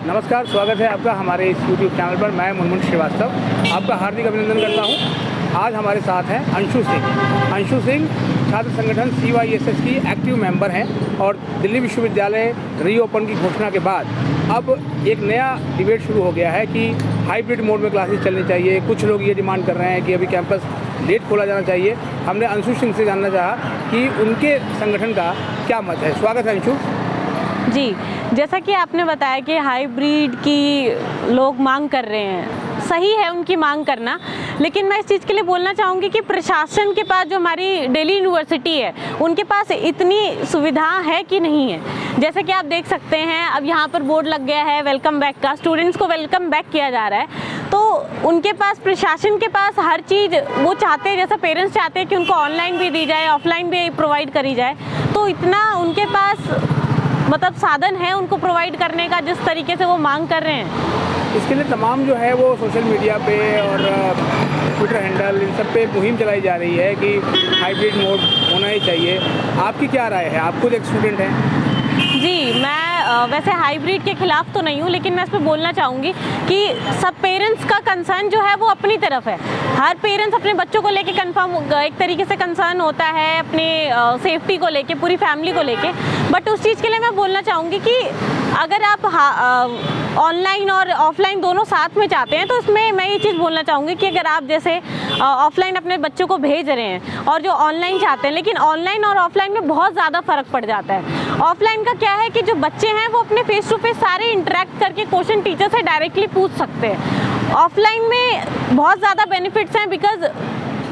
नमस्कार, स्वागत है आपका हमारे इस यूट्यूब चैनल पर। मैं मुनमुन श्रीवास्तव आपका हार्दिक अभिनंदन करता हूं। आज हमारे साथ हैं अंशु सिंह। अंशु सिंह छात्र संगठन CYSS की एक्टिव मेंबर हैं और दिल्ली विश्वविद्यालय रीओपन की घोषणा के बाद अब एक नया डिबेट शुरू हो गया है कि हाइब्रिड मोड में क्लासेस चलनी चाहिए। कुछ लोग ये डिमांड कर रहे हैं कि अभी कैंपस लेट खोला जाना चाहिए। हमने अंशु सिंह से जानना चाहा कि उनके संगठन का क्या मत है। स्वागत है अंशु जी। जैसा कि आपने बताया कि हाइब्रिड की लोग मांग कर रहे हैं, सही है उनकी मांग करना, लेकिन मैं इस चीज़ के लिए बोलना चाहूँगी कि प्रशासन के पास, जो हमारी दिल्ली यूनिवर्सिटी है, उनके पास इतनी सुविधा है कि नहीं है। जैसे कि आप देख सकते हैं, अब यहाँ पर बोर्ड लग गया है वेलकम बैक का, स्टूडेंट्स को वेलकम बैक किया जा रहा है। तो उनके पास, प्रशासन के पास हर चीज़ वो चाहते हैं, जैसा पेरेंट्स चाहते हैं कि उनको ऑनलाइन भी दी जाए, ऑफलाइन भी प्रोवाइड करी जाए, तो इतना उनके पास मतलब साधन है उनको प्रोवाइड करने का जिस तरीके से वो मांग कर रहे हैं। इसके लिए तमाम जो है वो सोशल मीडिया पे और ट्विटर हैंडल, इन सब पे मुहिम चलाई जा रही है कि हाइब्रिड मोड होना ही चाहिए। आपकी क्या राय है? आप खुद एक स्टूडेंट हैं। जी, मैं वैसे हाइब्रिड के खिलाफ तो नहीं हूँ, लेकिन मैं इस पर बोलना चाहूँगी कि सब पेरेंट्स का कंसर्न जो है वो अपनी तरफ है। हर पेरेंट्स अपने बच्चों को लेके एक तरीके से कंसर्न होता है, अपने सेफ्टी को लेके, पूरी फैमिली को लेके। बट उस चीज़ के लिए मैं बोलना चाहूँगी कि अगर आप ऑनलाइन और ऑफलाइन दोनों साथ में चाहते हैं, तो इसमें मैं ये चीज़ बोलना चाहूँगी कि अगर आप जैसे ऑफलाइन अपने बच्चों को भेज रहे हैं और जो ऑनलाइन चाहते हैं, लेकिन ऑनलाइन और ऑफलाइन में बहुत ज़्यादा फ़र्क पड़ जाता है। ऑफलाइन का क्या है कि जो बच्चे हैं वो अपने फेस टू फेस सारे इंटरेक्ट करके क्वेश्चन टीचर से डायरेक्टली पूछ सकते हैं। ऑफलाइन में बहुत ज़्यादा बेनिफिट्स हैं, बिकॉज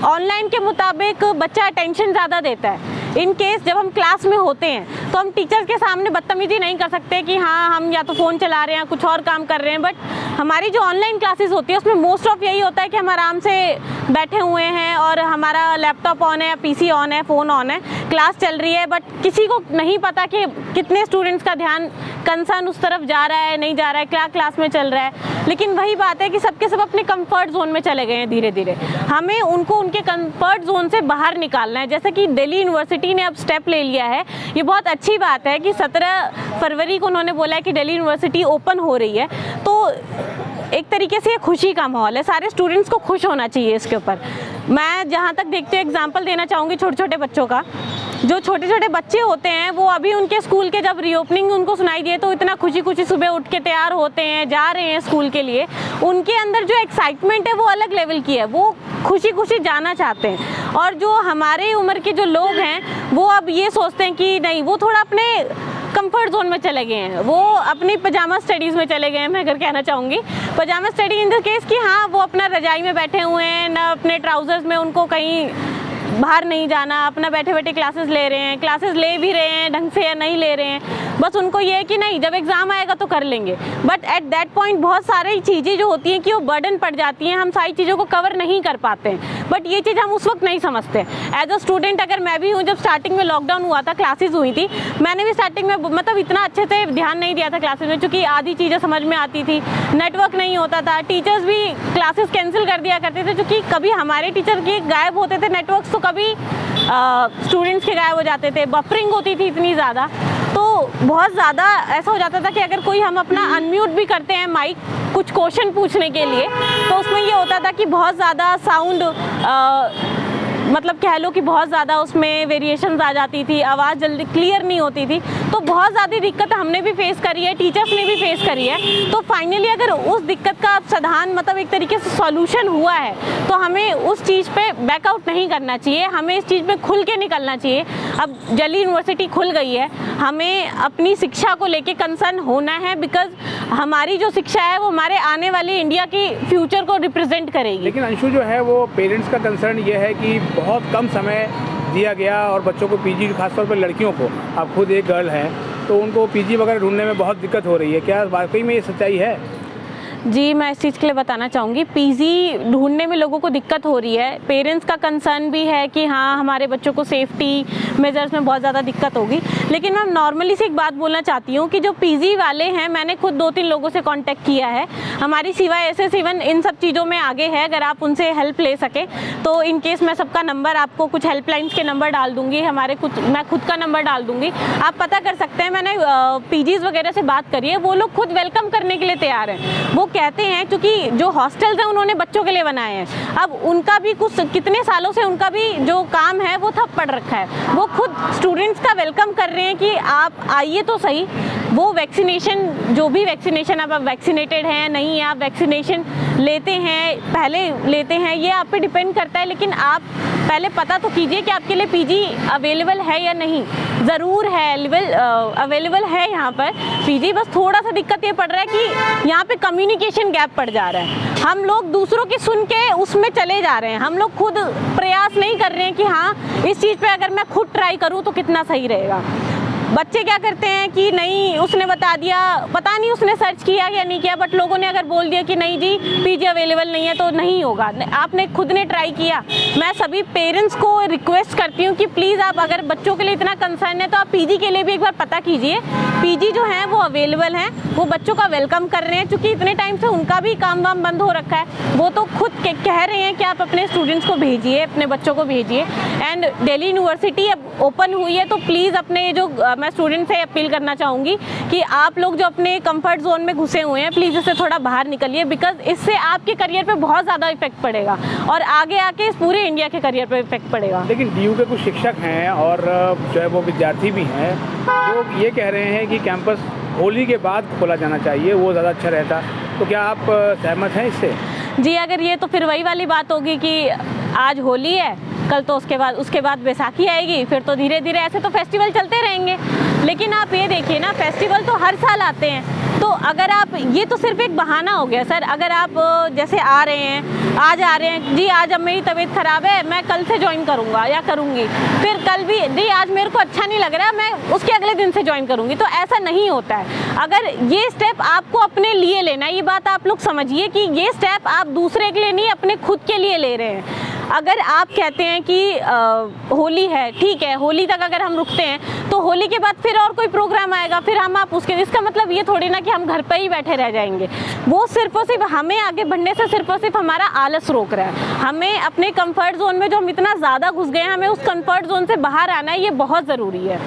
ऑनलाइन के मुताबिक बच्चा अटेंशन ज़्यादा देता है। इन केस जब हम क्लास में होते हैं तो हम टीचर्स के सामने बदतमीजी नहीं कर सकते कि हाँ हम या तो फ़ोन चला रहे हैं, कुछ और काम कर रहे हैं। बट हमारी जो ऑनलाइन क्लासेस होती है उसमें मोस्ट ऑफ यही होता है कि हम आराम से बैठे हुए हैं और हमारा लैपटॉप ऑन है या PC ऑन है, फ़ोन ऑन है, क्लास चल रही है, बट किसी को नहीं पता कि कितने स्टूडेंट्स का ध्यान, कंसर्न उस तरफ जा रहा है, नहीं जा रहा है, क्या क्लास में चल रहा है। लेकिन वही बात है कि सबके सब अपने कंफर्ट जोन में चले गए हैं धीरे धीरे। हमें उनको उनके कंफर्ट जोन से बाहर निकालना है। जैसे कि दिल्ली यूनिवर्सिटी ने अब स्टेप ले लिया है, ये बहुत अच्छी बात है कि 17 फरवरी को उन्होंने बोला है कि दिल्ली यूनिवर्सिटी ओपन हो रही है। तो एक तरीके से ये खुशी का माहौल है, सारे स्टूडेंट्स को खुश होना चाहिए इसके ऊपर। मैं जहाँ तक देखती हूँ, एग्जाम्पल देना चाहूँगी छोटे छोटे बच्चों का। जो छोटे छोटे बच्चे होते हैं वो अभी उनके स्कूल के जब रीओपनिंग उनको सुनाई दिए तो इतना खुशी खुशी सुबह उठ के तैयार होते हैं, जा रहे हैं स्कूल के लिए। उनके अंदर जो एक्साइटमेंट है वो अलग लेवल की है, वो खुशी खुशी जाना चाहते हैं। और जो हमारे उम्र के जो लोग हैं वो अब ये सोचते हैं कि नहीं, वो थोड़ा अपने कंफर्ट जोन में चले गए हैं, वो अपनी पजामा स्टडीज़ में चले गए हैं। मैं अगर कहना चाहूँगी पजामा स्टडी इन द केस कि हाँ वो अपना रजाई में बैठे हुए हैं, ना अपने ट्राउज़र्स में, उनको कहीं बाहर नहीं जाना, अपना बैठे बैठे क्लासेस ले रहे हैं, क्लासेस ले भी रहे हैं ढंग से या नहीं ले रहे हैं, बस उनको ये है कि नहीं जब एग्ज़ाम आएगा तो कर लेंगे। बट एट दैट पॉइंट बहुत सारी चीज़ें जो होती हैं कि वो बर्डन पड़ जाती हैं, हम सारी चीज़ों को कवर नहीं कर पाते हैं। बट ये चीज़ हम उस वक्त नहीं समझते। एज अ स्टूडेंट अगर मैं भी हूँ, जब स्टार्टिंग में लॉकडाउन हुआ था, क्लासेस हुई थी, मैंने भी स्टार्टिंग में मतलब इतना अच्छे से ध्यान नहीं दिया था क्लासेस में, क्योंकि आधी चीज़ें समझ में आती थी, नेटवर्क नहीं होता था, टीचर्स भी क्लासेस कैंसिल कर दिया करते थे, क्योंकि कभी हमारे टीचर के गायब होते थे नेटवर्क्स, तो कभी स्टूडेंट्स के गायब हो जाते थे, बफरिंग होती थी इतनी ज़्यादा। तो बहुत ज़्यादा ऐसा हो जाता था कि अगर कोई हम अपना अनम्यूट भी करते हैं माइक कुछ क्वेश्चन पूछने के लिए, तो उसमें ये होता था कि बहुत ज़्यादा साउंड, मतलब कह लो कि बहुत ज़्यादा उसमें वेरिएशंस आ जाती थी, आवाज़ जल्दी क्लियर नहीं होती थी। तो बहुत ज़्यादा दिक्कत हमने भी फेस करी है, टीचर्स ने भी फेस करी है। तो फाइनली अगर उस दिक्कत का समाधान, मतलब एक तरीके से सॉल्यूशन हुआ है, तो हमें उस चीज़ पे बैकआउट नहीं करना चाहिए, हमें इस चीज़ पे खुल के निकलना चाहिए। अब दिल्ली यूनिवर्सिटी खुल गई है, हमें अपनी शिक्षा को लेके कंसर्न होना है, बिकॉज हमारी जो शिक्षा है वो हमारे आने वाली इंडिया की फ्यूचर को रिप्रेजेंट करेगी। लेकिन अंशु जो है वो पेरेंट्स का कंसर्न ये है कि बहुत कम समय दिया गया और बच्चों को PG, खासतौर पर लड़कियों को, आप खुद एक गर्ल हैं, तो उनको PG वगैरह ढूंढने में बहुत दिक्कत हो रही है। क्या वाकई में ये सच्चाई है? जी, मैं इस चीज़ के लिए बताना चाहूँगी, PG ढूंढने में लोगों को दिक्कत हो रही है। पेरेंट्स का कंसर्न भी है कि हाँ हमारे बच्चों को सेफ्टी मेजर्स में बहुत ज़्यादा दिक्कत होगी। लेकिन मैम नॉर्मली से एक बात बोलना चाहती हूँ कि जो पीजी वाले हैं, मैंने खुद 2-3 लोगों से कांटेक्ट किया है। हमारी CYSS इवन इन सब चीज़ों में आगे है, अगर आप उनसे हेल्प ले सकें तो इन केस मैं सबका नंबर आपको, कुछ हेल्पलाइंस के नंबर डाल दूँगी, मैं खुद का नंबर डाल दूँगी, आप पता कर सकते हैं। मैंने पीजीज़ वगैरह से बात करी है, वो लोग खुद वेलकम करने के लिए तैयार हैं। वो कहते हैं क्योंकि जो हॉस्टल्स हैं उन्होंने बच्चों के लिए बनाए हैं, अब उनका भी कुछ कितने सालों से उनका भी जो काम है वो ठप पड़ रखा है। वो खुद स्टूडेंट्स का वेलकम कर रहे हैं कि आप आइए तो सही। वो वैक्सीनेशन, जो भी वैक्सीनेशन, अब आप वैक्सीनेटेड हैं नहीं है, आप वैक्सीनेशन लेते हैं, पहले लेते हैं, ये आप पे डिपेंड करता है। लेकिन आप पहले पता तो कीजिए कि आपके लिए पीजी अवेलेबल है या नहीं। ज़रूर है अवेलेबल है यहाँ पर पीजी, बस थोड़ा सा दिक्कत ये पड़ रहा है कि यहाँ पे कम्युनिकेशन गैप पड़ जा रहा है। हम लोग दूसरों की सुन के उसमें चले जा रहे हैं, हम लोग खुद प्रयास नहीं कर रहे हैं कि हाँ इस चीज़ पे अगर मैं खुद ट्राई करूँ तो कितना सही रहेगा। बच्चे क्या करते हैं कि नहीं, उसने बता दिया, पता नहीं उसने सर्च किया या नहीं किया, बट लोगों ने अगर बोल दिया कि नहीं जी पीजी अवेलेबल नहीं है तो नहीं होगा। आपने खुद ने ट्राई किया। मैं सभी पेरेंट्स को रिक्वेस्ट करती हूँ कि प्लीज़ आप अगर बच्चों के लिए इतना कंसर्न है तो आप पीजी के लिए भी एक बार पता कीजिए। पीजी जो है वो अवेलेबल हैं, वो बच्चों का वेलकम कर रहे हैं, क्योंकि इतने टाइम से उनका भी काम वाम बंद हो रखा है। वो तो खुद कह रहे हैं कि आप अपने स्टूडेंट्स को भेजिए, अपने बच्चों को भेजिए। एंड दिल्ली यूनिवर्सिटी अब ओपन हुई है तो प्लीज़ अपने जो मैं स्टूडेंट से अपील करना चाहूँगी कि आप लोग जो अपने कंफर्ट जोन में घुसे हुए हैं, प्लीज़ इससे थोड़ा बाहर निकलिए, बिकॉज इससे आपके करियर पे बहुत ज़्यादा इफेक्ट पड़ेगा और आगे आके इस पूरे इंडिया के करियर पे इफेक्ट पड़ेगा। लेकिन DU के कुछ शिक्षक हैं और जो है वो विद्यार्थी भी हैं जो ये कह रहे हैं कि कैंपस होली के बाद खोला जाना चाहिए, वो ज़्यादा अच्छा रहता। तो क्या आप सहमत हैं इससे? जी, अगर ये तो फिर वही वाली बात होगी कि आज होली है, कल तो उसके बाद बैसाखी आएगी, फिर तो धीरे धीरे ऐसे तो फेस्टिवल चलते रहेंगे। लेकिन आप ये देखिए ना, फेस्टिवल तो हर साल आते हैं, तो अगर आप, ये तो सिर्फ एक बहाना हो गया सर। अगर आप जैसे आ रहे हैं, आज आ रहे हैं जी, आज अब मेरी तबीयत ख़राब है, मैं कल से ज्वाइन करूँगा या करूँगी, फिर कल भी जी आज मेरे को अच्छा नहीं लग रहा, मैं उसके अगले दिन से ज्वाइन करूँगी, तो ऐसा नहीं होता है। अगर ये स्टेप आपको अपने लिए लेना है, ये बात आप लोग समझिए कि ये स्टेप आप दूसरे के लिए नहीं, अपने खुद के लिए ले रहे हैं। अगर आप कहते हैं कि होली है, ठीक है, होली तक अगर हम रुकते हैं तो होली के बाद फिर और कोई प्रोग्राम आएगा, फिर हम आप उसके, इसका मतलब ये थोड़ी ना कि हम घर पर ही बैठे रह जाएंगे। वो सिर्फ और सिर्फ हमें आगे बढ़ने से सिर्फ और सिर्फ हमारा आलस रोक रहा है। हमें अपने कंफर्ट जोन में जो हम इतना ज़्यादा घुस गए हैं, हमें उस कंफर्ट जोन से बाहर आना है, ये बहुत ज़रूरी है।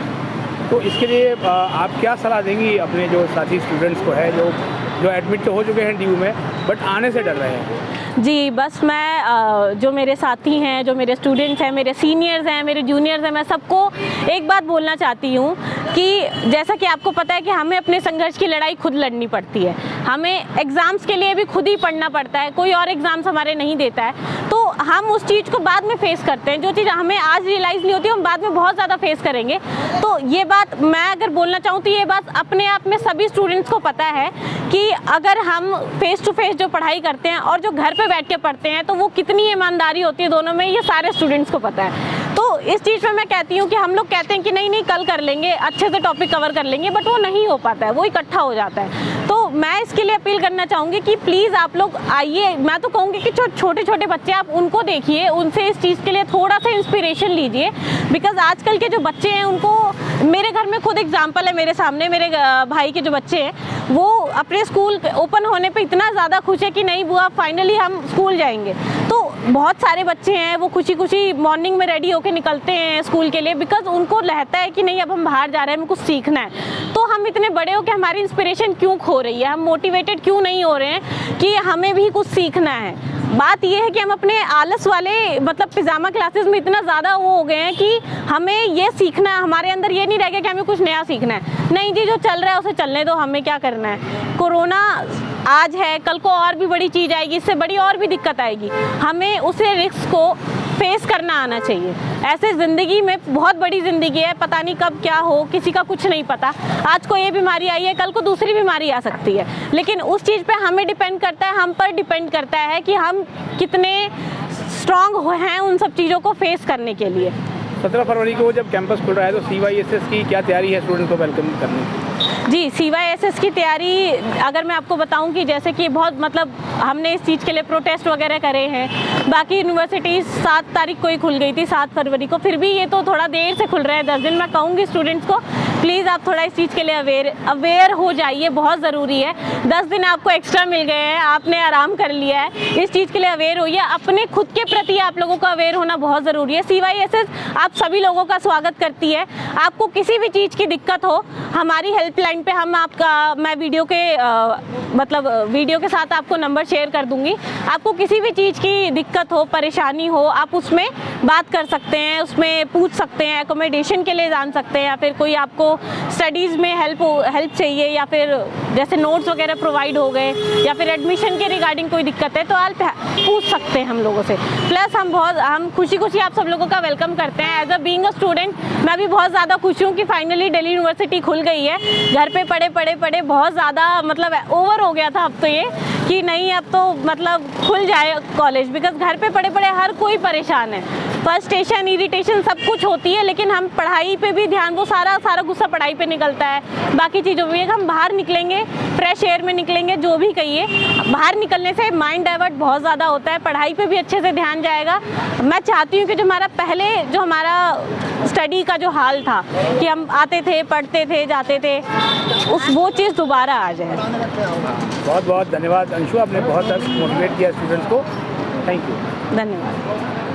तो इसके लिए आप क्या सलाह देंगी अपने जो साथी स्टूडेंट्स को है जो एडमिट तो हो चुके हैं DU में बट आने से डर रहे हैं? जी, बस मैं जो मेरे साथी हैं, जो मेरे स्टूडेंट्स हैं, मेरे सीनियर्स हैं, मेरे जूनियर्स हैं, मैं सबको एक बात बोलना चाहती हूँ कि जैसा कि आपको पता है कि हमें अपने संघर्ष की लड़ाई खुद लड़नी पड़ती है। हमें एग्ज़ाम्स के लिए भी खुद ही पढ़ना पड़ता है, कोई और एग्ज़ाम्स हमारे नहीं देता है, तो हम उस चीज़ को बाद में फेस करते हैं। जो चीज़ हमें आज रियलाइज़ नहीं होती, हम बाद में बहुत ज़्यादा फेस करेंगे। तो ये बात मैं अगर बोलना चाहूँ तो ये बात अपने आप में सभी स्टूडेंट्स को पता है कि अगर हम फेस टू फेस जो पढ़ाई करते हैं और जो घर पे बैठ के पढ़ते हैं, तो वो कितनी ईमानदारी होती है दोनों में, ये सारे स्टूडेंट्स को पता है। तो इस चीज़ पे मैं कहती हूँ कि हम लोग कहते हैं कि नहीं कल कर लेंगे, अच्छे से टॉपिक कवर कर लेंगे, बट वो नहीं हो पाता है, वो इकट्ठा हो जाता है। तो मैं इसके लिए अपील करना चाहूँगी कि प्लीज़ आप लोग आइए। मैं तो कहूँगी कि छोटे छोटे बच्चे आप उनको देखिए, उनसे इस चीज़ के लिए थोड़ा सा इंस्पिरेशन लीजिए, बिकॉज आजकल के जो बच्चे हैं उनको, मेरे घर में खुद एग्जाम्पल है मेरे सामने, मेरे भाई के जो बच्चे हैं वो अपने स्कूल ओपन होने पे इतना ज़्यादा खुश है कि नहीं बुआ फाइनली हम स्कूल जाएंगे। तो बहुत सारे बच्चे हैं वो खुशी खुशी मॉर्निंग में रेडी होकर निकलते हैं स्कूल के लिए, बिकॉज उनको रहता है कि नहीं अब हम बाहर जा रहे हैं, हमें कुछ सीखना है। तो हम इतने बड़े हो के हमारी इंस्पिरेशन क्यों खो रही है, हम मोटिवेटेड क्यों नहीं हो रहे हैं कि हमें भी कुछ सीखना है। बात यह है कि हम अपने आलस वाले मतलब पिजामा क्लासेस में इतना ज़्यादा वो हो गए हैं कि हमें ये सीखना है, हमारे अंदर ये नहीं रह गया कि हमें कुछ नया सीखना है। नहीं जी, जो चल रहा है उसे चलने दो, हमें क्या करना है। कोरोना आज है, कल को और भी बड़ी चीज़ आएगी, इससे बड़ी और भी दिक्कत आएगी, हमें उसे रिस्क को फेस करना आना चाहिए। ऐसे ज़िंदगी में बहुत बड़ी ज़िंदगी है, पता नहीं कब क्या हो, किसी का कुछ नहीं पता। आज को ये बीमारी आई है, कल को दूसरी बीमारी आ सकती है, लेकिन उस चीज़ पे हमें डिपेंड करता है, हम पर डिपेंड करता है कि हम कितने स्ट्रॉन्ग हैं उन सब चीज़ों को फेस करने के लिए। 17 फरवरी को जब कैंपस खुल रहा है तो CYSS की क्या तैयारी है स्टूडेंट को वेलकम करने की? जी, CYSS की तैयारी अगर मैं आपको बताऊं कि जैसे कि बहुत मतलब हमने इस चीज़ के लिए प्रोटेस्ट वगैरह करे हैं। बाकी यूनिवर्सिटीज़ 7 तारीख को ही खुल गई थी, 7 फरवरी को, फिर भी ये तो थोड़ा देर से खुल रहा है, 10 दिन। मैं कहूँगी स्टूडेंट्स को प्लीज़ आप थोड़ा इस चीज़ के लिए अवेयर हो जाइए, बहुत ज़रूरी है। 10 दिन आपको एक्स्ट्रा मिल गए हैं, आपने आराम कर लिया है, इस चीज़ के लिए अवेयर होइए। अपने खुद के प्रति आप लोगों को अवेयर होना बहुत ज़रूरी है। CYSS आप सभी लोगों का स्वागत करती है। आपको किसी भी चीज़ की दिक्कत हो, हमारी हेल्पलाइन पे मैं वीडियो के साथ आपको नंबर शेयर कर दूंगी। आपको किसी भी चीज़ की दिक्कत हो, परेशानी हो, आप उसमें बात कर सकते हैं, उसमें पूछ सकते हैं, एकोमोडेशन के लिए जान सकते हैं, या फिर कोई आपको स्टडीज़ में हेल्प चाहिए, या फिर जैसे नोट्स वगैरह प्रोवाइड हो गए, या फिर एडमिशन के रिगार्डिंग कोई दिक्कत है तो आप पूछ सकते हैं हम लोगों से। प्लस हम खुशी आप सब लोगों का वेलकम करते हैं। As a being a student मैं भी बहुत ज़्यादा खुश हूँ कि फाइनली दिल्ली यूनिवर्सिटी खुल गई है। घर पे पढ़े बहुत ज़्यादा मतलब ओवर हो गया था अब तो ये कि नहीं, अब तो मतलब खुल जाए कॉलेज, बिकॉज घर पे पढ़े हर कोई परेशान है। फ्रस्ट्रेशन, इरिटेशन सब कुछ होती है, लेकिन हम पढ़ाई पे भी ध्यान, वो सारा गुस्सा पढ़ाई पे निकलता है, बाकी चीज़ों में हम बाहर निकलेंगे, फ्रेश एयर में निकलेंगे, जो भी कहिए, बाहर निकलने से माइंड डाइवर्ट बहुत ज़्यादा होता है, पढ़ाई पे भी अच्छे से ध्यान जाएगा। मैं चाहती हूँ कि जो हमारा स्टडी का जो हाल था कि हम आते थे, पढ़ते थे, जाते थे, वो चीज़ दोबारा आ जाए। बहुत बहुत धन्यवाद अंशु, आपने बहुत मोटिवेट किया स्टूडेंट्स को। Thank you. धन्यवाद।